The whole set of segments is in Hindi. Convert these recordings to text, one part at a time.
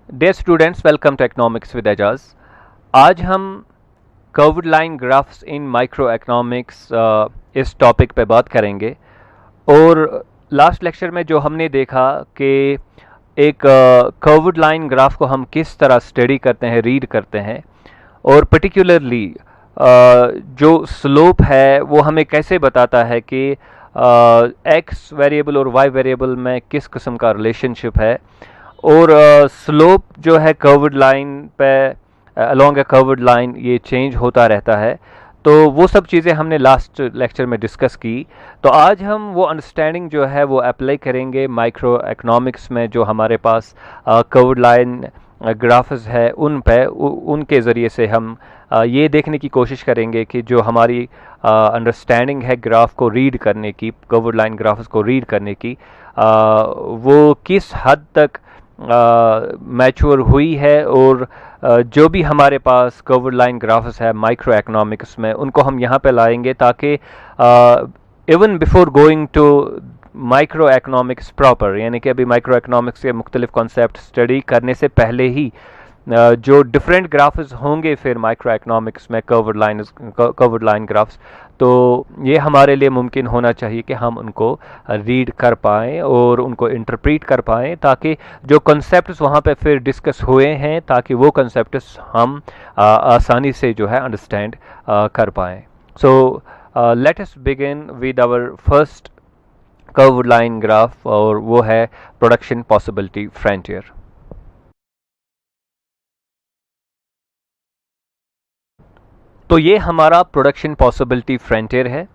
Dear students, welcome to economics with Ejaz. आज हम curved line graphs in micro economics इस टॉपिक पे बात करेंगे। और लास्ट लेक्चर में जो हमने देखा कि एक कर्व्ड लाइन ग्राफ को हम किस तरह स्टडी करते हैं, रीड करते हैं, और पर्टिकुलरली जो स्लोप है वो हमें कैसे बताता है कि एक्स वेरिएबल और वाई वेरिएबल में किस किस्म का रिलेशनशिप है, और स्लोप जो है कर्व्ड लाइन पे अलोंग ए कर्व्ड लाइन ये चेंज होता रहता है। तो वो सब चीज़ें हमने लास्ट लेक्चर में डिस्कस की। तो आज हम वो अंडरस्टैंडिंग जो है वो अप्लाई करेंगे माइक्रो इकोनॉमिक्स में। जो हमारे पास कर्व्ड लाइन ग्राफ्स है उनके ज़रिए से हम ये देखने की कोशिश करेंगे कि जो हमारी अंडरस्टैंडिंग है ग्राफ को रीड करने की, कर्व्ड लाइन ग्राफ्स को रीड करने की, वो किस हद तक मैच्योर हुई है, और जो भी हमारे पास कर्व्ड लाइन ग्राफ्स है माइक्रो इकोनॉमिक्स में उनको हम यहाँ पे लाएंगे, ताकि even before going to micro economics proper, यानी कि अभी माइक्रो इकोनॉमिक्स के मुख्तलिफ कॉन्सेप्ट स्टडी करने से पहले ही जो डिफरेंट ग्राफ्स होंगे फिर माइक्रो इकोनॉमिक्स में कर्व्ड लाइन ग्राफ्स, तो ये हमारे लिए मुमकिन होना चाहिए कि हम उनको रीड कर पाएँ और उनको इंटरप्रीट कर पाएँ, ताकि जो कॉन्सेप्ट्स वहाँ पे फिर डिस्कस हुए हैं ताकि वो कॉन्सेप्ट्स हम आसानी से जो है अंडरस्टैंड कर पाएँ। So let us begin with our first curved line graph, और वो है प्रोडक्शन पॉसिबिलिटी फ्रंटियर। तो ये हमारा प्रोडक्शन पॉसिबिलिटी फ्रंटियर है,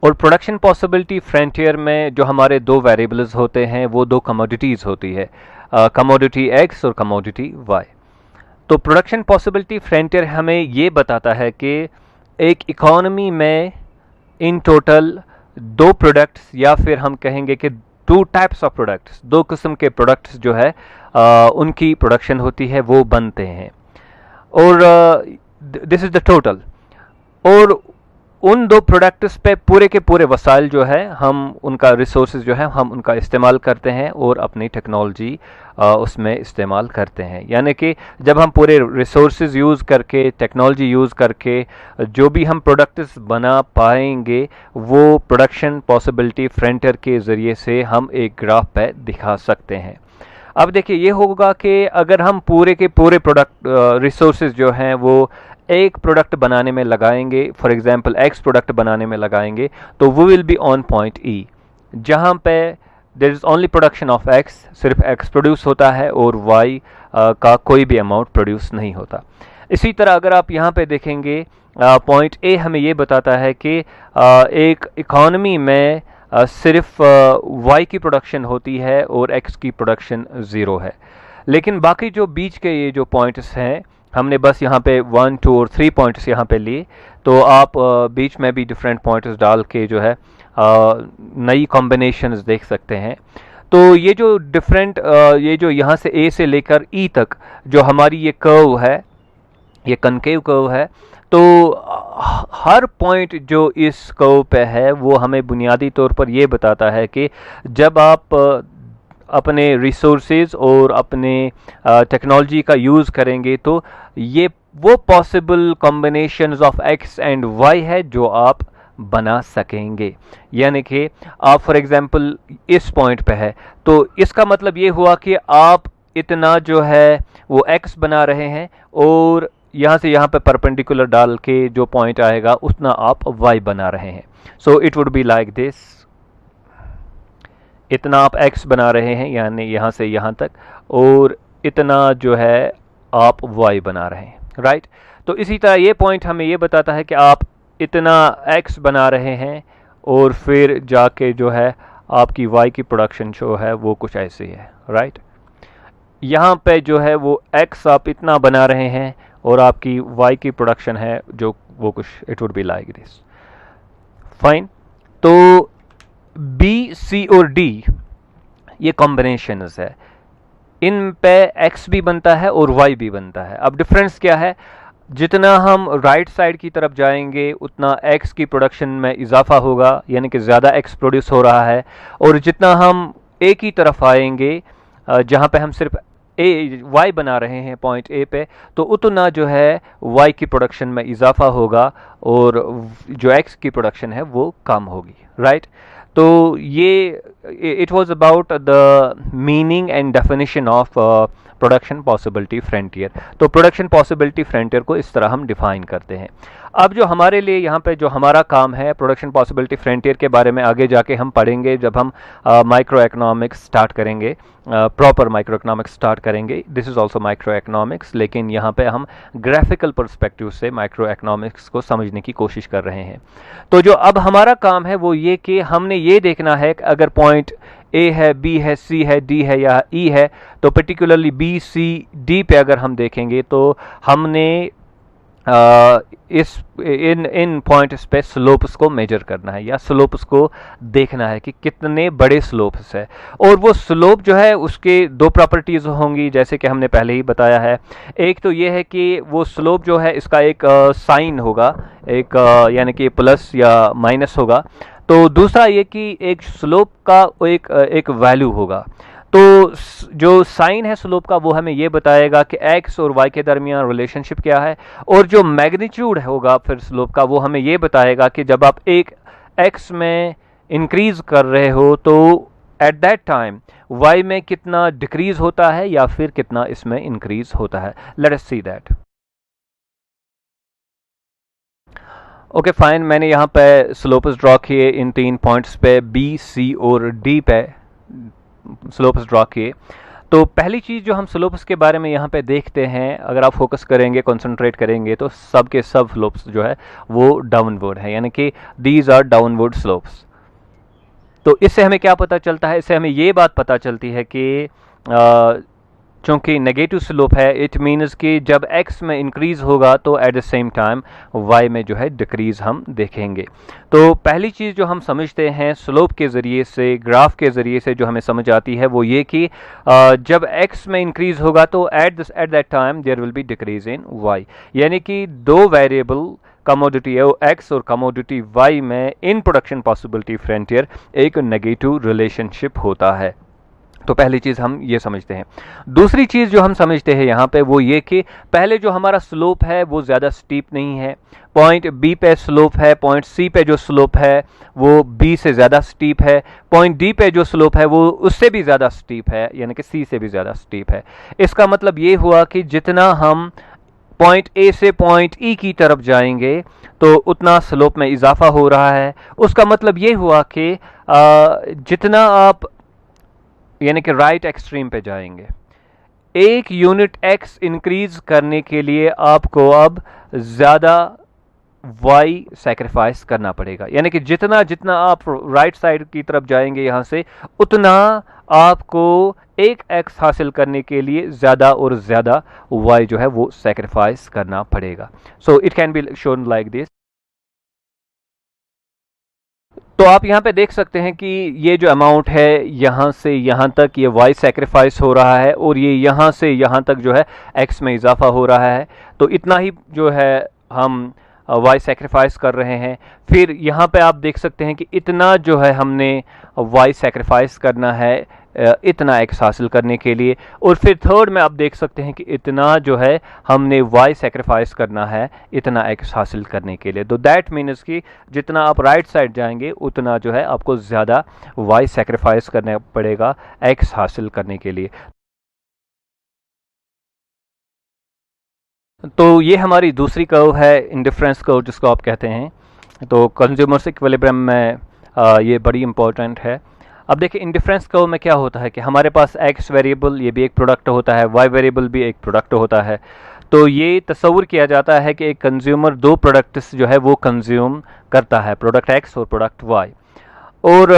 और प्रोडक्शन पॉसिबिलिटी फ्रंटियर में जो हमारे दो वेरिएबल्स होते हैं वो दो कमोडिटीज़ होती है, कमोडिटी एक्स और कमोडिटी वाई। तो प्रोडक्शन पॉसिबिलिटी फ्रंटियर हमें ये बताता है कि एक इकोनॉमी में इन टोटल दो प्रोडक्ट्स, या फिर हम कहेंगे कि टू टाइप्स ऑफ प्रोडक्ट्स, दो किस्म के प्रोडक्ट्स जो है उनकी प्रोडक्शन होती है, वो बनते हैं। और दिस इज द टोटल। और उन दो प्रोडक्ट्स पे पूरे के पूरे वसाइल जो है हम उनका रिसोर्सेज जो है हम उनका इस्तेमाल करते हैं और अपनी टेक्नोलॉजी उसमें इस्तेमाल करते हैं। यानी कि जब हम पूरे रिसोर्सेज यूज़ करके, टेक्नोलॉजी यूज़ करके जो भी हम प्रोडक्ट्स बना पाएंगे वो प्रोडक्शन पॉसिबिलिटी फ्रंटियर के ज़रिए से हम एक ग्राफ पे दिखा सकते हैं। अब देखिए ये होगा कि अगर हम पूरे के पूरे प्रोडक्ट रिसोर्सेज जो हैं वो एक प्रोडक्ट बनाने में लगाएंगे, फॉर एग्जांपल एक्स प्रोडक्ट बनाने में लगाएंगे, तो वो will be on point E, जहाँ पे there is only production of X, सिर्फ एक्स प्रोड्यूस होता है और वाई का कोई भी अमाउंट प्रोड्यूस नहीं होता। इसी तरह अगर आप यहाँ पे देखेंगे पॉइंट ए हमें ये बताता है कि एक इकॉनमी में सिर्फ वाई की प्रोडक्शन होती है और एक्स की प्रोडक्शन ज़ीरो है। लेकिन बाकी जो बीच के ये जो पॉइंट्स हैं हमने बस यहाँ पे 1, 2 और 3 पॉइंट्स यहाँ पे लिए, तो आप बीच में भी डिफरेंट पॉइंट्स डाल के जो है नई कॉम्बिनेशंस देख सकते हैं। तो ये जो डिफरेंट ये जो यहाँ से ए से लेकर ई तक जो हमारी ये कर्व है, ये कनकेव कर्व है, तो हर पॉइंट जो इस कर्व पे है वो हमें बुनियादी तौर पर ये बताता है कि जब आप अपने रिसोर्सेज और अपने टेक्नोलॉजी का यूज़ करेंगे तो ये वो possible combinations of X and Y है जो आप बना सकेंगे। यानी कि आप फॉर एग्जांपल इस पॉइंट पे है, तो इसका मतलब ये हुआ कि आप इतना जो है वो एक्स बना रहे हैं, और यहाँ से यहाँ पे परपेंडिकुलर डाल के जो पॉइंट आएगा उतना आप वाई बना रहे हैं। So it would be like this, इतना आप x बना रहे हैं यानी यहाँ से यहाँ तक, और इतना जो है आप y बना रहे हैं, राइट। तो इसी तरह ये पॉइंट हमें ये बताता है कि आप इतना x बना रहे हैं और फिर जाके जो है आपकी y की प्रोडक्शन जो है वो कुछ ऐसी है, राइट। यहाँ पे जो है वो x आप इतना बना रहे हैं और आपकी y की प्रोडक्शन है जो वो कुछ, it would be like this, fine. तो बी, सी और डी ये कॉम्बिनेशंस है, इन पे एक्स भी बनता है और वाई भी बनता है। अब डिफरेंस क्या है, जितना हम राइट साइड की तरफ जाएंगे उतना एक्स की प्रोडक्शन में इजाफा होगा, यानी कि ज़्यादा एक्स प्रोड्यूस हो रहा है, और जितना हम ए की तरफ आएंगे जहाँ पे हम सिर्फ ए वाई बना रहे हैं पॉइंट ए पे, तो उतना जो है वाई की प्रोडक्शन में इजाफा होगा और जो एक्स की प्रोडक्शन है वो कम होगी, राइट। तो ये it was about the meaning and definition of production possibility frontier. तो प्रोडक्शन पॉसिबिलिटी फ्रंटियर को इस तरह हम डिफाइन करते हैं। अब जो हमारे लिए यहाँ पे जो हमारा काम है प्रोडक्शन पॉसिबिलिटी फ्रंटियर के बारे में आगे जाके हम पढ़ेंगे जब हम माइक्रो इकोनॉमिक्स स्टार्ट करेंगे, प्रॉपर माइक्रो इकोनॉमिक्स स्टार्ट करेंगे। This is also micro economics, लेकिन यहाँ पे हम ग्राफिकल पर्सपेक्टिव से माइक्रो इकोनॉमिक्स को समझने की कोशिश कर रहे हैं। तो जो अब हमारा काम है वो ये कि हमने ये देखना है कि अगर पॉइंट ए है, बी है, सी है, डी है या ई है, तो पर्टिकुलरली बी, सी, डी पे अगर हम देखेंगे तो हमने इन पॉइंट्स पे स्लोप्स को मेजर करना है या स्लोप्स को देखना है कि कितने बड़े स्लोप्स है। और वो स्लोप जो है उसके दो प्रॉपर्टीज होंगी, जैसे कि हमने पहले ही बताया है। एक तो ये है कि वो स्लोप जो है इसका एक साइन होगा, एक यानी कि प्लस या माइनस होगा। तो दूसरा ये कि एक स्लोप का एक वैल्यू होगा। तो जो साइन है स्लोप का वो हमें ये बताएगा कि एक्स और वाई के दरमियान रिलेशनशिप क्या है, और जो मैग्नीट्यूड होगा फिर स्लोप का वो हमें ये बताएगा कि जब आप एक एक्स में इंक्रीज कर रहे हो तो एट दैट टाइम वाई में कितना डिक्रीज होता है या फिर कितना इसमें इंक्रीज होता है। Let us see that. Okay fine, मैंने यहाँ पे स्लोप्स ड्रॉ किए इन 3 पॉइंट्स पे, बी, सी और डी पे स्लोप्स ड्रॉ किए। तो पहली चीज़ जो हम स्लोप्स के बारे में यहाँ पे देखते हैं, अगर आप फोकस करेंगे, कंसंट्रेट करेंगे, तो सब के सब स्लोप्स जो है वो डाउनवर्ड है, यानी कि दीज आर डाउनवर्ड स्लोप्स। तो इससे हमें क्या पता चलता है? इससे हमें ये बात पता चलती है कि चूँकि नेगेटिव स्लोप है, इट मीन्स कि जब x में इंक्रीज होगा तो at the same time y में जो है डिक्रीज हम देखेंगे। तो पहली चीज़ जो हम समझते हैं स्लोप के ज़रिए से, ग्राफ के ज़रिए से जो हमें समझ आती है वो ये कि जब x में इंक्रीज होगा तो at that time there will be decrease in y, यानी कि दो वेरिएबल कमोडिटी x और कमोडिटी y में इन प्रोडक्शन पॉसिबिलिटी फ्रंटियर एक नेगेटिव रिलेशनशिप होता है। तो पहली चीज़ हम ये समझते हैं। दूसरी चीज़ जो हम समझते हैं यहाँ पे वो ये कि पहले जो हमारा स्लोप है वो ज़्यादा स्टीप नहीं है। पॉइंट बी पे स्लोप है, पॉइंट सी पे जो स्लोप है वो बी से ज़्यादा स्टीप है, पॉइंट डी पे जो स्लोप है वो उससे भी ज़्यादा स्टीप है, यानी कि सी से भी ज़्यादा स्टीप है। इसका मतलब ये हुआ कि जितना हम पॉइंट ए से पॉइंट ई की तरफ जाएंगे तो उतना स्लोप में इजाफा हो रहा है। उसका मतलब ये हुआ कि जितना आप यानी कि राइट एक्सट्रीम पे जाएंगे, एक यूनिट एक्स इंक्रीज करने के लिए आपको अब ज़्यादा वाई सैक्रिफाइस करना पड़ेगा, यानी कि जितना जितना आप राइट साइड की तरफ जाएंगे यहाँ से, उतना आपको एक एक्स हासिल करने के लिए ज़्यादा और ज़्यादा वाई जो है वो सैक्रिफाइस करना पड़ेगा। So it can be shown like this. तो आप यहाँ पे देख सकते हैं कि ये जो अमाउंट है यहाँ से यहाँ तक ये वाई सैक्रिफाइस हो रहा है, और ये यहाँ से यहाँ तक जो है एक्स में इजाफा हो रहा है। तो इतना ही जो है हम वाई सैक्रिफाइस कर रहे हैं। फिर यहाँ पे आप देख सकते हैं कि इतना जो है हमने वाई सैक्रिफाइस करना है इतना एक्स हासिल करने के लिए, और फिर थर्ड में आप देख सकते हैं कि इतना जो है हमने वाई सैक्रिफाइस करना है इतना एक्स हासिल करने के लिए। तो दैट मीन्स कि जितना आप राइट साइड जाएंगे उतना जो है आपको ज़्यादा वाई सैक्रिफाइस करना पड़ेगा एक्स हासिल करने के लिए। तो ये हमारी दूसरी कर्व है, इंडिफरेंस कर्व जिसको आप कहते हैं। तो कंज्यूमर्स इक्विलिब्रियम में ये बड़ी इंपॉर्टेंट है। अब देखिए इंडिफरेंस कर्व में क्या होता है कि हमारे पास एक्स वेरिएबल ये भी एक प्रोडक्ट होता है, वाई वेरिएबल भी एक प्रोडक्ट होता है। तो ये तस्वुर किया जाता है कि एक कंज्यूमर दो प्रोडक्ट्स जो है वो कंज्यूम करता है, प्रोडक्ट एक्स और प्रोडक्ट वाई, और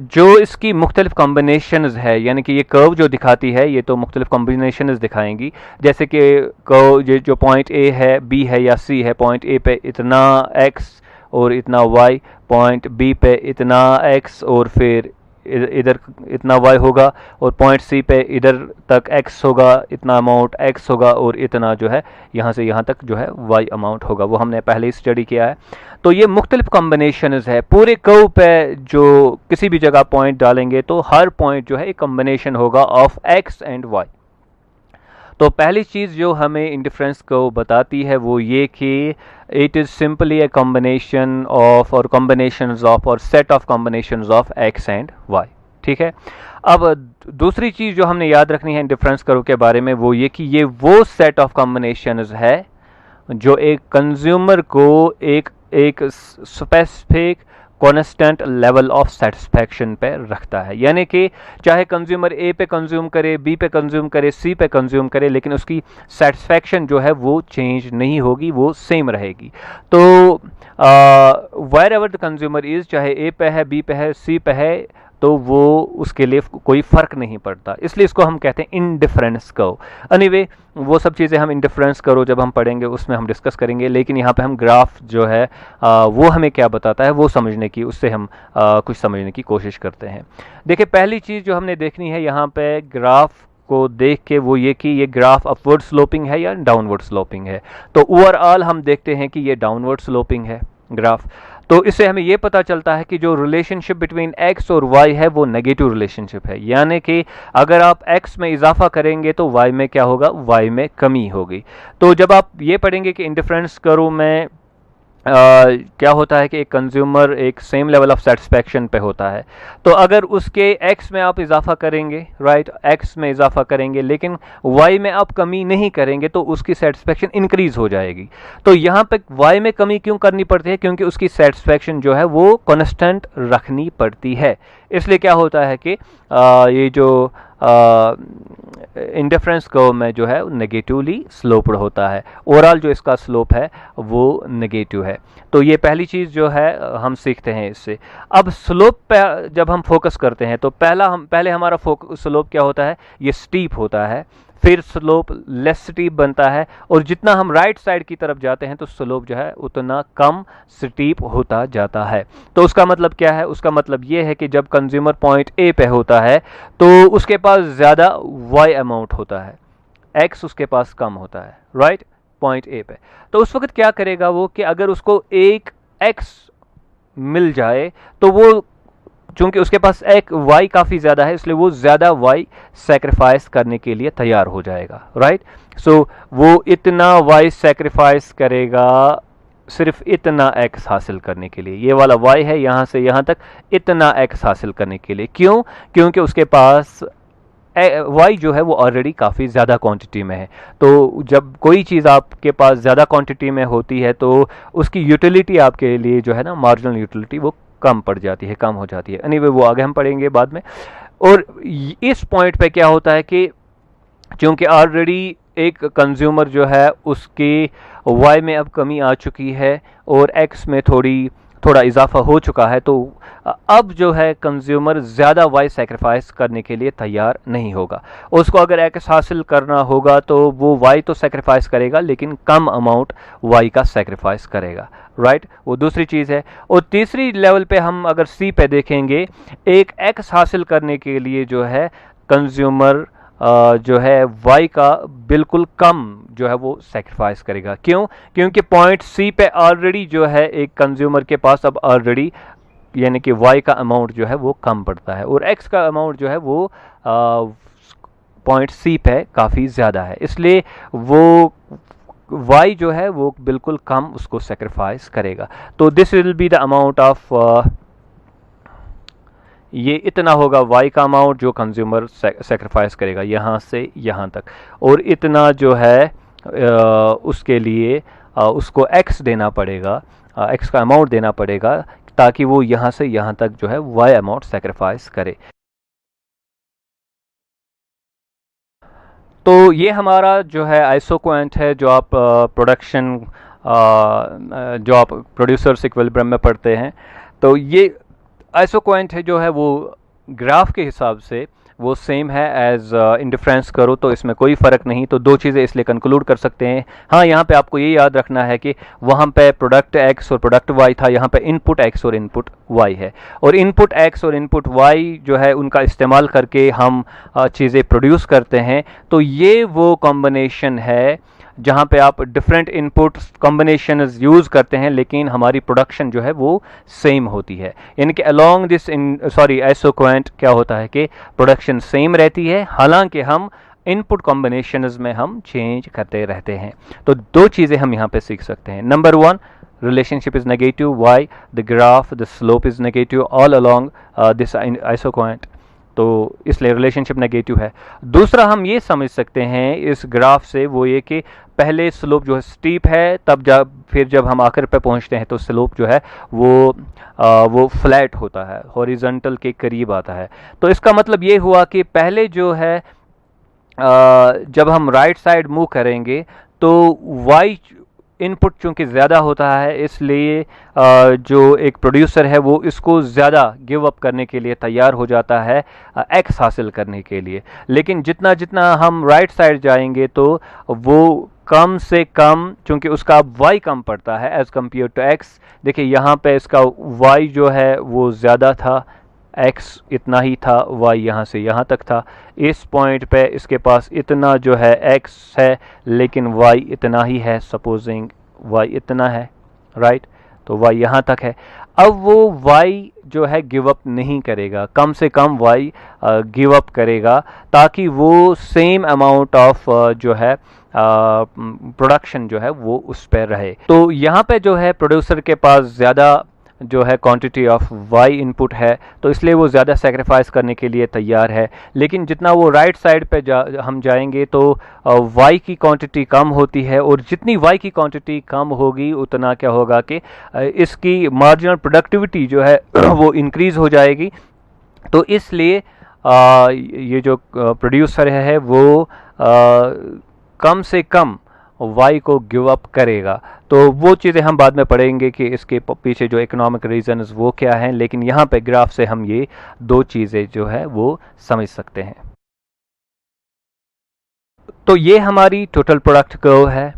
जो इसकी मुख्तलिफ कॉम्बिनेशंस है, यानी कि ये कर्व जो दिखाती है ये तो मुख्तलिफ कॉम्बिनेशंस दिखाएंगी। जैसे कि कर्व ये जो पॉइंट ए है, बी है या सी है, पॉइंट ए पे इतना एक्स और इतना वाई, पॉइंट बी पे इतना एक्स और फिर इधर इतना वाई होगा, और पॉइंट सी पे इधर तक एक्स होगा, इतना अमाउंट एक्स होगा, और इतना जो है यहाँ से यहाँ तक जो है वाई अमाउंट होगा। वो हमने पहले ही स्टडी किया है। तो ये मुख्तलिफ कॉम्बिनेशंस है। पूरे कर्व पे जो किसी भी जगह पॉइंट डालेंगे तो हर पॉइंट जो है एक कॉम्बिनेशन होगा ऑफ एक्स एंड वाई। तो पहली चीज़ जो हमें इंडिफरेंस को बताती है वो ये कि it is simply a combination of और कॉम्बिनेशंस ऑफ और set of combinations of X and Y. ठीक है। अब दूसरी चीज़ जो हमने याद रखनी है इंडिफरेंस कर्व के बारे में वो ये कि ये वो सेट ऑफ कॉम्बिनेशंस है जो एक कंज्यूमर को एक specific constant level of satisfaction पे रखता है। यानी कि चाहे कंज्यूमर ए पे कंज्यूम करे, बी पे कंज्यूम करे, सी पे कंज्यूम करे, लेकिन उसकी सेटिस्फैक्शन जो है वो चेंज नहीं होगी, वो सेम रहेगी। तो wherever the consumer is, चाहे ए पे है, बी पे है, सी पे है, तो वो उसके लिए कोई फ़र्क नहीं पड़ता, इसलिए इसको हम कहते हैं इंडिफरेंस कर्व। एनीवे वो सब चीज़ें हम इंडिफरेंस कर्व जब हम पढ़ेंगे उसमें हम डिस्कस करेंगे, लेकिन यहाँ पे हम ग्राफ जो है वो हमें क्या बताता है वो समझने की, उससे हम कुछ समझने की कोशिश करते हैं। देखिए पहली चीज़ जो हमने देखनी है यहाँ पे ग्राफ को देख के वो ये कि ये ग्राफ अपवर्ड स्लोपिंग है या डाउनवर्ड स्लोपिंग है। तो ओवरऑल हम देखते हैं कि ये डाउनवर्ड स्लोपिंग है ग्राफ। तो इससे हमें ये पता चलता है कि जो रिलेशनशिप बिटवीन x और y है वो नेगेटिव रिलेशनशिप है, यानी कि अगर आप x में इजाफा करेंगे तो y में क्या होगा, y में कमी होगी। तो जब आप ये पढ़ेंगे कि इंडिफरेंस कर्व में क्या होता है कि एक कंज्यूमर एक सेम लेवल ऑफ सेटिस्फैक्शन पे होता है, तो अगर उसके x में आप इजाफा करेंगे, राइट, x में इजाफा करेंगे लेकिन y में आप कमी नहीं करेंगे तो उसकी सेटिस्फैक्शन इंक्रीज हो जाएगी। तो यहाँ पे y में कमी क्यों करनी पड़ती है, क्योंकि उसकी सेटिस्फैक्शन जो है वो कांस्टेंट रखनी पड़ती है। इसलिए क्या होता है कि ये जो इंडिफरेंस कर्व में जो है नेगेटिवली स्लोप्ड होता है, ओवरऑल जो इसका स्लोप है वो नेगेटिव है। तो ये पहली चीज़ जो है हम सीखते हैं इससे। अब स्लोप पे जब हम फोकस करते हैं तो पहले हमारा स्लोप क्या होता है, ये स्टीप होता है, फिर स्लोप लेस स्टीप बनता है, और जितना हम राइट साइड की तरफ जाते हैं तो स्लोप जो है उतना कम स्टीप होता जाता है। तो उसका मतलब क्या है, उसका मतलब ये है कि जब कंज्यूमर पॉइंट ए पे होता है तो उसके पास ज़्यादा वाई अमाउंट होता है, एक्स उसके पास कम होता है, राइट, पॉइंट ए पे। तो उस वक्त क्या करेगा वो कि अगर उसको एक एक्स मिल जाए तो वो, चूंकि उसके पास एक वाई काफ़ी ज़्यादा है, इसलिए वो ज़्यादा वाई सेक्रीफाइस करने के लिए तैयार हो जाएगा, राइट। सो वो इतना वाई सेक्रीफाइस करेगा सिर्फ इतना एक्स हासिल करने के लिए। ये वाला वाई है यहाँ से यहाँ तक, इतना एक्स हासिल करने के लिए। क्यों, क्योंकि उसके पास वाई जो है वो ऑलरेडी काफ़ी ज़्यादा क्वांटिटी में है। तो जब कोई चीज़ आपके पास ज़्यादा क्वांटिटी में होती है तो उसकी यूटिलिटी आपके लिए जो है ना, मार्जिनल यूटिलिटी, वो कम पड़ जाती है, कम हो जाती है। एनीवे वो आगे हम पढ़ेंगे बाद में। और इस पॉइंट पे क्या होता है कि क्योंकि ऑलरेडी एक कंज्यूमर जो है उसकी वाई में अब कमी आ चुकी है और एक्स में थोड़ा इजाफा हो चुका है, तो अब जो है कंज्यूमर ज़्यादा वाई सेक्रीफाइस करने के लिए तैयार नहीं होगा। उसको अगर एक्स हासिल करना होगा तो वो वाई तो सेक्रीफाइस करेगा लेकिन कम अमाउंट वाई का सेक्रीफाइस करेगा, राइट, वो दूसरी चीज़ है। और तीसरी लेवल पे हम अगर सी पे देखेंगे, एक एक्स हासिल करने के लिए जो है कंज्यूमर जो है वाई का बिल्कुल कम जो है वो सेक्रीफाइस करेगा। क्यों, क्योंकि पॉइंट सी पे ऑलरेडी जो है एक कंज्यूमर के पास अब ऑलरेडी, यानी कि वाई का अमाउंट जो है वो कम पड़ता है और एक्स का अमाउंट जो है वो पॉइंट सी पे काफ़ी ज़्यादा है, इसलिए वो वाई जो है वो बिल्कुल कम उसको सेक्रीफाइस करेगा। तो this will be the amount of, ये इतना होगा वाई का अमाउंट जो कंज्यूमर सेक्रीफाइस करेगा यहाँ से यहाँ तक, और इतना जो है उसके लिए उसको एक्स देना पड़ेगा, एक्स का अमाउंट देना पड़ेगा ताकि वो यहाँ से यहाँ तक जो है वाई अमाउंट सेक्रीफाइस करे। तो ये हमारा जो है आइसोक्वेंट है जो आप प्रोडक्शन जो आप प्रोड्यूसर्स इक्विलिब्रियम में पढ़ते हैं। तो ये आइसोक्वेंट है जो है वो ग्राफ के हिसाब से वो सेम है एज इंडिफरेंस करो, तो इसमें कोई फ़र्क नहीं। तो दो चीज़ें इसलिए कंक्लूड कर सकते हैं। हाँ, यहाँ पे आपको ये याद रखना है कि वहाँ पे प्रोडक्ट एक्स और प्रोडक्ट वाई था, यहाँ पे इनपुट एक्स और इनपुट वाई है, और इनपुट एक्स और इनपुट वाई जो है उनका इस्तेमाल करके हम चीज़ें प्रोड्यूस करते हैं। तो ये वो कॉम्बिनेशन है जहाँ पे आप डिफरेंट इनपुट कॉम्बिनेशन यूज़ करते हैं लेकिन हमारी प्रोडक्शन जो है वो सेम होती है। यानी कि अलोंग दिस आइसोक्वेंट क्या होता है कि प्रोडक्शन सेम रहती है, हालांकि हम इनपुट कॉम्बिनेशंस में हम चेंज करते रहते हैं। तो दो चीज़ें हम यहाँ पे सीख सकते हैं। Number one, relationship is negative, why the graph the slope is negative all along this isoquant, तो इसलिए रिलेशनशिप नेगेटिव है। दूसरा हम ये समझ सकते हैं इस ग्राफ से वो ये कि पहले स्लोप जो है स्टीप है, तब फिर जब हम आखिर पे पहुंचते हैं तो स्लोप जो है वो फ्लैट होता है, हॉरिजॉन्टल के करीब आता है। तो इसका मतलब ये हुआ कि पहले जो है जब हम राइट साइड मूव करेंगे तो y इनपुट चूंकि ज़्यादा होता है, इसलिए जो एक प्रोड्यूसर है वो इसको ज़्यादा गिव अप करने के लिए तैयार हो जाता है x हासिल करने के लिए। लेकिन जितना जितना हम राइट साइड जाएंगे तो वो कम से कम, चूंकि उसका y कम पड़ता है एज़ कम्पेयर टू x। देखिए यहाँ पे इसका y जो है वो ज़्यादा था, x इतना ही था, y यहाँ से यहाँ तक था। इस पॉइंट पे इसके पास इतना जो है x है, लेकिन y इतना ही है, सपोजिंग y इतना है, राइट। तो y यहाँ तक है। अब वो y जो है गिव अप नहीं करेगा, कम से कम y गिव अप करेगा ताकि वो सेम अमाउंट ऑफ जो है प्रोडक्शन जो है वो उस पर रहे। तो यहाँ पे जो है प्रोड्यूसर के पास ज़्यादा जो है क्वांटिटी ऑफ y इनपुट है, तो इसलिए वो ज़्यादा सेक्रीफाइस करने के लिए तैयार है। लेकिन जितना वो राइट साइड पे हम जाएंगे तो y की क्वांटिटी कम होती है, और जितनी y की क्वांटिटी कम होगी उतना क्या होगा कि इसकी मार्जिनल प्रोडक्टिविटी जो है वो इंक्रीज़ हो जाएगी। तो इसलिए ये जो प्रोड्यूसर है वो कम से कम y को गिव अप करेगा। तो वो चीज़ें हम बाद में पढ़ेंगे कि इसके पीछे जो इकोनॉमिक रीजंस वो क्या हैं, लेकिन यहाँ पे ग्राफ से हम ये दो चीज़ें जो है वो समझ सकते हैं। तो ये हमारी टोटल प्रोडक्ट कर्व है,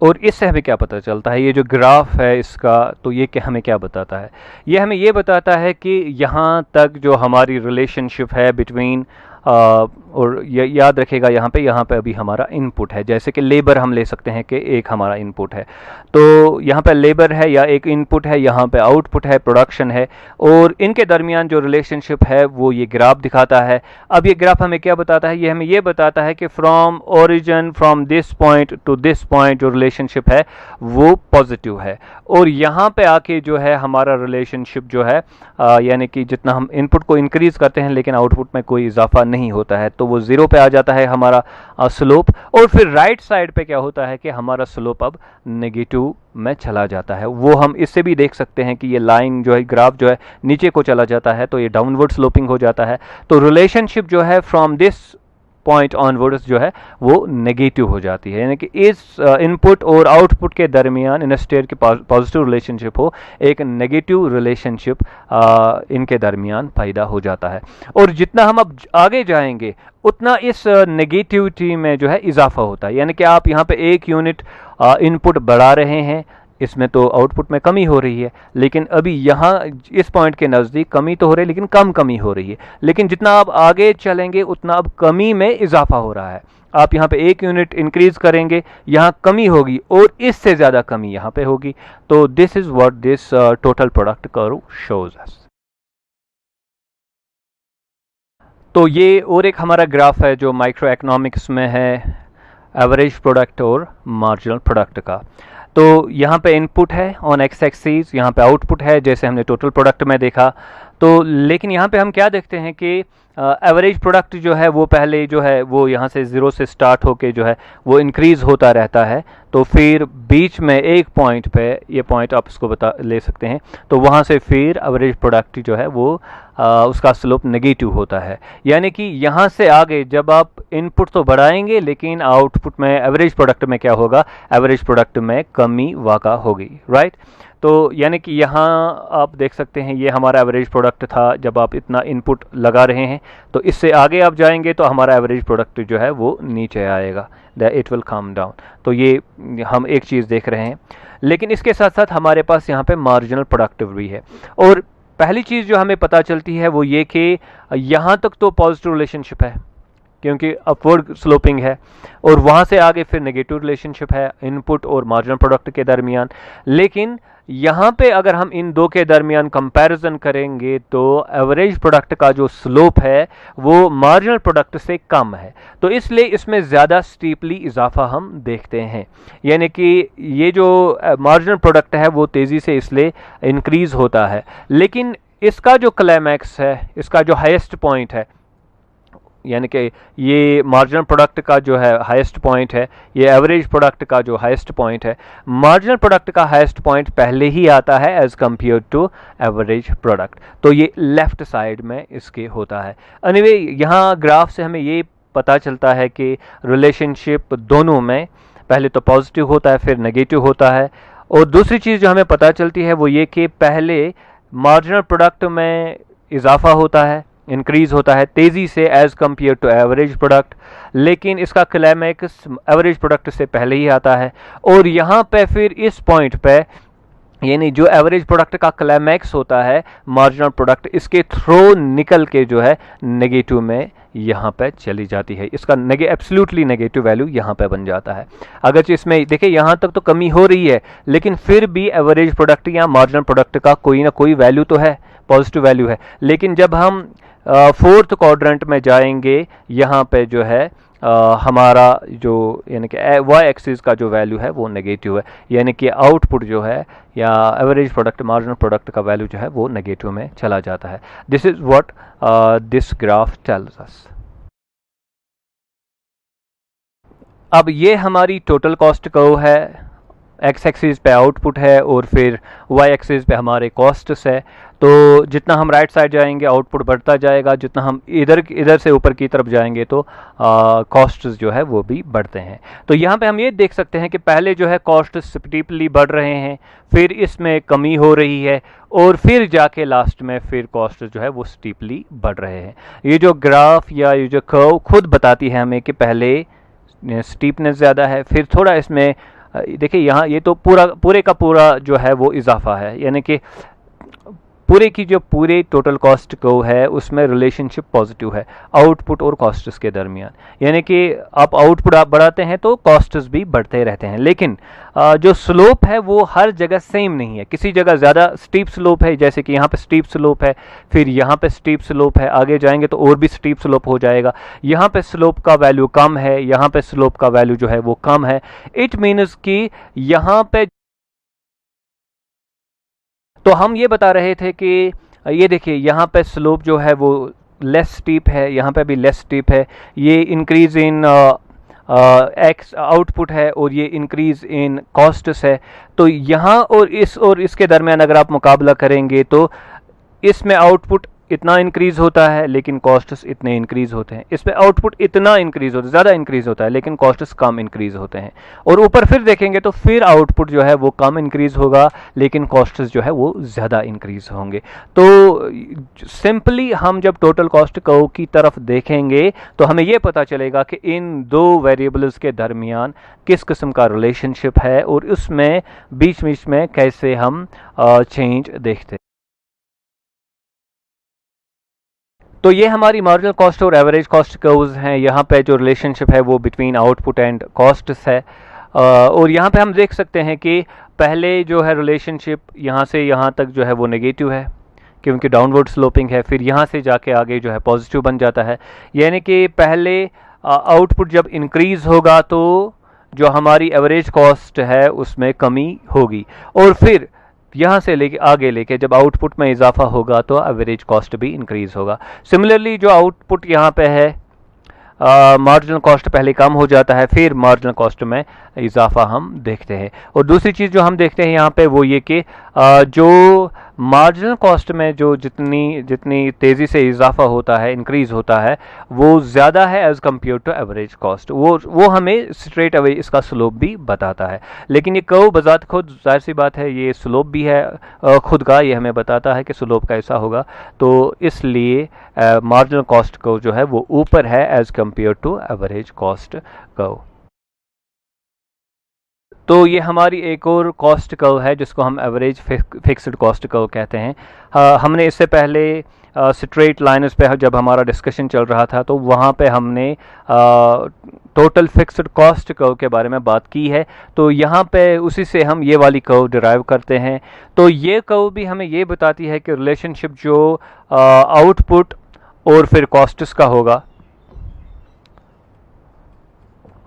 और इससे हमें क्या पता चलता है, ये जो ग्राफ है इसका, तो ये हमें क्या बताता है? ये हमें ये बताता है कि यहाँ तक जो हमारी रिलेशनशिप है बिटवीन और याद रखेगा यहाँ पे अभी हमारा इनपुट है, जैसे कि लेबर हम ले सकते हैं कि एक हमारा इनपुट है, तो यहाँ पे लेबर है या एक इनपुट है, यहाँ पे आउटपुट है, प्रोडक्शन है, और इनके दरमियान जो रिलेशनशिप है वो ये ग्राफ दिखाता है। अब ये ग्राफ हमें क्या बताता है? ये हमें ये बताता है कि from origin, from this point two this point जो रिलेशनशिप है वो पॉजिटिव है, और यहाँ पे आके जो है हमारा रिलेशनशिप जो है यानी कि जितना हम इनपुट को इंक्रीज करते हैं लेकिन आउटपुट में कोई इजाफा नहीं होता है, तो वो ज़ीरो पे आ जाता है हमारा स्लोप। और फिर राइट साइड पे क्या होता है कि हमारा स्लोप अब नेगेटिव में चला जाता है। वो हम इससे भी देख सकते हैं कि ये लाइन जो है, ग्राफ जो है नीचे को चला जाता है, तो ये डाउनवर्ड स्लोपिंग हो जाता है। तो रिलेशनशिप जो है फ्रॉम दिस पॉइंट ऑनवर्ड्स जो है वो नेगेटिव हो जाती है, यानी कि इस इनपुट और आउटपुट के दरमियान इन स्टेट की पॉजिटिव रिलेशनशिप हो, एक नेगेटिव रिलेशनशिप इनके दरमियान पैदा हो जाता है। और जितना हम अब आगे जाएंगे उतना इस नेगेटिविटी में जो है इजाफा होता है, यानी कि आप यहाँ पे एक यूनिट इनपुट बढ़ा रहे हैं, इसमें तो आउटपुट में कमी हो रही है, लेकिन अभी यहाँ इस पॉइंट के नज़दीक कमी तो हो रही है लेकिन कम कमी हो रही है। लेकिन जितना आप आगे चलेंगे उतना अब कमी में इजाफा हो रहा है। आप यहाँ पे एक यूनिट इंक्रीज करेंगे, यहाँ कमी होगी और इससे ज़्यादा कमी यहाँ पे होगी। तो this is what this total product curve shows us. तो ये और एक हमारा ग्राफ है जो माइक्रो इकोनॉमिक्स में है, एवरेज प्रोडक्ट और मार्जिनल प्रोडक्ट का। तो यहाँ पे इनपुट है ऑन एक्स एक्सिस, यहाँ पे आउटपुट है जैसे हमने टोटल प्रोडक्ट में देखा। तो लेकिन यहाँ पे हम क्या देखते हैं कि एवरेज प्रोडक्ट जो है वो पहले जो है वो यहाँ से ज़ीरो से स्टार्ट होके जो है वो इंक्रीज़ होता रहता है, तो फिर बीच में एक पॉइंट पे, ये पॉइंट आप इसको ले सकते हैं, तो वहाँ से फिर एवरेज प्रोडक्ट जो है वो उसका स्लोप नेगेटिव होता है। यानी कि यहाँ से आगे जब आप इनपुट तो बढ़ाएंगे लेकिन आउटपुट में एवरेज प्रोडक्ट में क्या होगा, एवरेज प्रोडक्ट में कमी वाक़ा होगी, राइट। तो यानी कि यहाँ आप देख सकते हैं ये हमारा एवरेज प्रोडक्ट था जब आप इतना इनपुट लगा रहे हैं, तो इससे आगे आप जाएंगे तो हमारा एवरेज प्रोडक्ट जो है वो नीचे आएगा, that it will come down. तो ये हम एक चीज़ देख रहे हैं। लेकिन इसके साथ साथ हमारे पास यहाँ पे मार्जिनल प्रोडक्ट भी है, और पहली चीज़ जो हमें पता चलती है वो ये कि यहाँ तक तो पॉजिटिव रिलेशनशिप है क्योंकि अपवर्ड स्लोपिंग है, और वहाँ से आगे फिर नेगेटिव रिलेशनशिप है इनपुट और मार्जिनल प्रोडक्ट के दरमियान। लेकिन यहाँ पे अगर हम इन दो के दरमियान कंपैरिजन करेंगे तो एवरेज प्रोडक्ट का जो स्लोप है वो मार्जिनल प्रोडक्ट से कम है, तो इसलिए इसमें ज़्यादा स्टीपली इजाफा हम देखते हैं। यानी कि ये जो मार्जिनल प्रोडक्ट है वो तेज़ी से इसलिए इंक्रीज होता है, लेकिन इसका जो क्लाइमैक्स है, इसका जो हाईएस्ट पॉइंट है, यानी कि ये मार्जिनल प्रोडक्ट का जो है हाईएस्ट पॉइंट है, ये एवरेज प्रोडक्ट का जो हाईएस्ट पॉइंट है, मार्जिनल प्रोडक्ट का हाईएस्ट पॉइंट पहले ही आता है as compare to average product, तो ये लेफ्ट साइड में इसके होता है। एनीवे यहाँ ग्राफ से हमें ये पता चलता है कि रिलेशनशिप दोनों में पहले तो पॉजिटिव होता है फिर नेगेटिव होता है, और दूसरी चीज़ जो हमें पता चलती है वो ये कि पहले मार्जिनल प्रोडक्ट में इजाफा होता है, इंक्रीज होता है तेज़ी से as compare to average product, लेकिन इसका क्लाइमैक्स एवरेज प्रोडक्ट से पहले ही आता है। और यहाँ पे फिर इस पॉइंट पे यानी जो एवरेज प्रोडक्ट का क्लाइमैक्स होता है मार्जिनल प्रोडक्ट इसके थ्रू निकल के जो है नेगेटिव में यहाँ पे चली जाती है, इसका एब्सोल्युटली नेगेटिव वैल्यू यहाँ पे बन जाता है। अगर इसमें देखिए यहाँ तक तो कमी हो रही है, लेकिन फिर भी एवरेज प्रोडक्ट या मार्जिनल प्रोडक्ट का कोई ना कोई वैल्यू तो है, पॉजिटिव वैल्यू है। लेकिन जब हम फोर्थ क्वाड्रेंट में जाएंगे, यहाँ पे जो है हमारा जो यानी कि वाई एक्सिस का जो वैल्यू है वो नेगेटिव है, यानी कि आउटपुट जो है या एवरेज प्रोडक्ट मार्जिनल प्रोडक्ट का वैल्यू जो है वो नेगेटिव में चला जाता है। This is what this graph tells us. अब ये हमारी टोटल कॉस्ट कर्व है, एक्स एक्सिस पे आउटपुट है और फिर वाई एक्सिस पे हमारे कॉस्ट्स है। तो जितना हम राइट साइड जाएंगे आउटपुट बढ़ता जाएगा, जितना हम इधर से ऊपर की तरफ जाएंगे तो कॉस्ट्स जो है वो भी बढ़ते हैं। तो यहाँ पे हम ये देख सकते हैं कि पहले जो है कॉस्ट स्टीपली बढ़ रहे हैं, फिर इसमें कमी हो रही है और फिर जाके लास्ट में फिर कॉस्ट जो है वो स्टीपली बढ़ रहे हैं। ये जो ग्राफ या ये जो कर्व खुद बताती है हमें कि पहले स्टीपनेस ज़्यादा है, फिर थोड़ा इसमें देखिए यहाँ ये तो पूरे का पूरा जो है वो इजाफा है, यानी कि पूरे की जो पूरे टोटल कॉस्ट को है उसमें रिलेशनशिप पॉजिटिव है आउटपुट और कॉस्ट्स के दरमियान, यानी कि आप आउटपुट आप बढ़ाते हैं तो कॉस्ट्स भी बढ़ते रहते हैं। लेकिन जो स्लोप है वो हर जगह सेम नहीं है, किसी जगह ज़्यादा स्टीप स्लोप है, जैसे कि यहाँ पे स्टीप स्लोप है, फिर यहाँ पे स्टीप स्लोप है, आगे जाएंगे तो और भी स्टीप स्लोप हो जाएगा। यहाँ पे स्लोप का वैल्यू कम है, यहाँ पे स्लोप का वैल्यू जो है वो कम है। इट मीन्स कि यहाँ पे तो हम ये बता रहे थे कि ये देखिए यहाँ पे स्लोप जो है वो लेस स्टीप है, यहाँ पे भी लेस स्टीप है, ये इंक्रीज इन एक्स आउटपुट है और ये इंक्रीज इन कॉस्ट्स है। तो यहाँ और इसके दरमियान अगर आप मुकाबला करेंगे तो इसमें आउटपुट इतना इंक्रीज होता है लेकिन कॉस्ट्स इतने इंक्रीज होते हैं, इसमें आउटपुट इतना इंक्रीज होता है, ज़्यादा इंक्रीज होता है लेकिन कॉस्ट्स कम इंक्रीज होते हैं। और ऊपर फिर देखेंगे तो फिर आउटपुट जो है वो कम इंक्रीज होगा लेकिन कॉस्ट्स जो है वो ज़्यादा इंक्रीज होंगे। तो सिंपली हम जब टोटल कॉस्ट कर्व की तरफ देखेंगे तो हमें ये पता चलेगा कि इन दो वेरिएबल्स के दरमियान किस किस्म का रिलेशनशिप है और उसमें बीच बीच में कैसे हम चेंज देखते हैं। तो ये हमारी मार्जिनल कॉस्ट और एवरेज कॉस्ट कर्व्स हैं। यहाँ पे जो रिलेशनशिप है वो बिटवीन आउटपुट एंड कॉस्ट्स है, और यहाँ पे हम देख सकते हैं कि पहले जो है रिलेशनशिप यहाँ से यहाँ तक जो है वो नेगेटिव है क्योंकि डाउनवर्ड स्लोपिंग है, फिर यहाँ से जाके आगे जो है पॉजिटिव बन जाता है। यानी कि पहले आउटपुट जब इंक्रीज होगा तो जो हमारी एवरेज कॉस्ट है उसमें कमी होगी, और फिर यहाँ से आगे लेके जब आउटपुट में इजाफा होगा तो एवरेज कॉस्ट भी इंक्रीज होगा। सिमिलरली जो आउटपुट यहाँ पे है मार्जिनल कॉस्ट पहले कम हो जाता है, फिर मार्जिनल कॉस्ट में इजाफा हम देखते हैं। और दूसरी चीज़ जो हम देखते हैं यहाँ पे वो ये कि जो मार्जिनल कॉस्ट में जो जितनी तेज़ी से इजाफा होता है, इंक्रीज होता है, वो ज़्यादा है as compare to average cost. वो हमें स्ट्रेट अवे इसका स्लोप भी बताता है। लेकिन ये कर्व बजात खुद जाहिर सी बात है ये स्लोप भी है खुद का, ये हमें बताता है कि स्लोप कैसा होगा, तो इसलिए मार्जिनल कॉस्ट कर्व जो है वो ऊपर है as compare to average cost curve. तो ये हमारी एक और कॉस्ट कर्व है जिसको हम एवरेज फिक्स्ड कॉस्ट कर्व कहते हैं। हमने इससे पहले स्ट्रेट लाइन्स पे जब हमारा डिस्कशन चल रहा था तो वहाँ पे हमने टोटल फिक्स्ड कॉस्ट कर्व के बारे में बात की है। तो यहाँ पे उसी से हम ये वाली कर्व डिराइव करते हैं। तो ये कर्व भी हमें ये बताती है कि रिलेशनशिप जो आउटपुट और फिर कॉस्ट्स का होगा,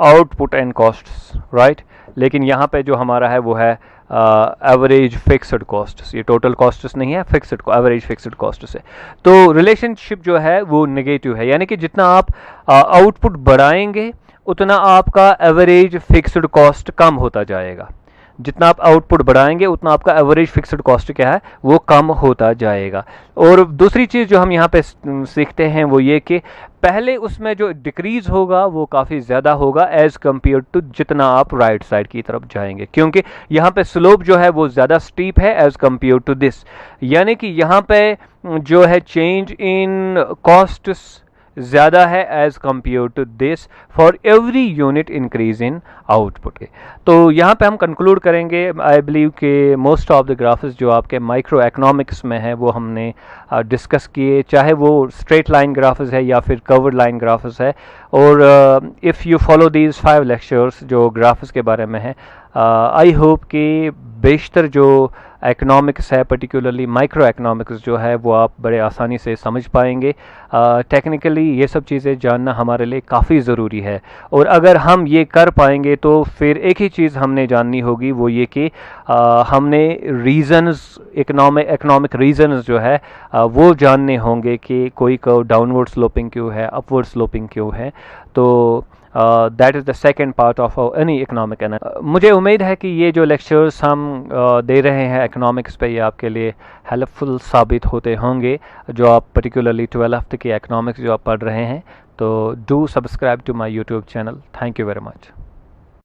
आउटपुट एंड कॉस्ट्स, राइट। लेकिन यहाँ पे जो हमारा है वो है एवरेज फिक्स्ड कॉस्ट्स, ये टोटल कॉस्ट्स नहीं है, फिक्स्ड एवरेज फिक्स्ड कॉस्ट्स है। तो रिलेशनशिप जो है वो नेगेटिव है, यानी कि जितना आप आउटपुट बढ़ाएंगे उतना आपका एवरेज फिक्स्ड कॉस्ट कम होता जाएगा। जितना आप आउटपुट बढ़ाएंगे उतना आपका एवरेज फिक्स्ड कॉस्ट क्या है वो कम होता जाएगा। और दूसरी चीज़ जो हम यहाँ पे सीखते हैं वो ये कि पहले उसमें जो डिक्रीज होगा वो काफ़ी ज़्यादा होगा एज कम्पेयर टू जितना आप राइट साइड की तरफ जाएंगे, क्योंकि यहाँ पे स्लोप जो है वो ज़्यादा स्टीप है एज कम्पेयर टू दिस। यानी कि यहाँ पे जो है चेंज इन कॉस्ट्स ज़्यादा है as compare to this for every unit increase in output. तो यहाँ पे हम कंक्लूड करेंगे, आई बिलीव कि मोस्ट ऑफ द ग्राफ्स जो आपके माइक्रो इकोनॉमिक्स में है वो हमने डिस्कस किए, चाहे वो स्ट्रेट लाइन ग्राफ्स है या फिर कर्व्ड लाइन ग्राफ्स है। और if you follow these 5 lectures जो ग्राफ्स के बारे में है, आई होप कि बेशतर जो इकोनॉमिक्स है, पर्टिकुलरली माइक्रो इकोनॉमिक्स जो है वो आप बड़े आसानी से समझ पाएंगे। टेक्निकली ये सब चीज़ें जानना हमारे लिए काफ़ी ज़रूरी है, और अगर हम ये कर पाएंगे तो फिर एक ही चीज़ हमने जाननी होगी, वो ये कि हमने रीज़न्स, इकोनॉमिक रीज़न्स जो है वो जानने होंगे कि कोई कर्व डाउनवर्ड स्लोपिंग क्यों है, अपवर्ड स्लोपिंग क्यों है। तो that is the second part of any economic analysis. मुझे उम्मीद है कि ये जो लेक्चर्स हम दे रहे हैं इकोनॉमिक्स पे, ये आपके लिए हेल्पफुल साबित होते होंगे, जो आप पर्टिकुलरली 12th की इकोनॉमिक्स जो आप पढ़ रहे हैं। तो do subscribe to my YouTube channel. Thank you very much.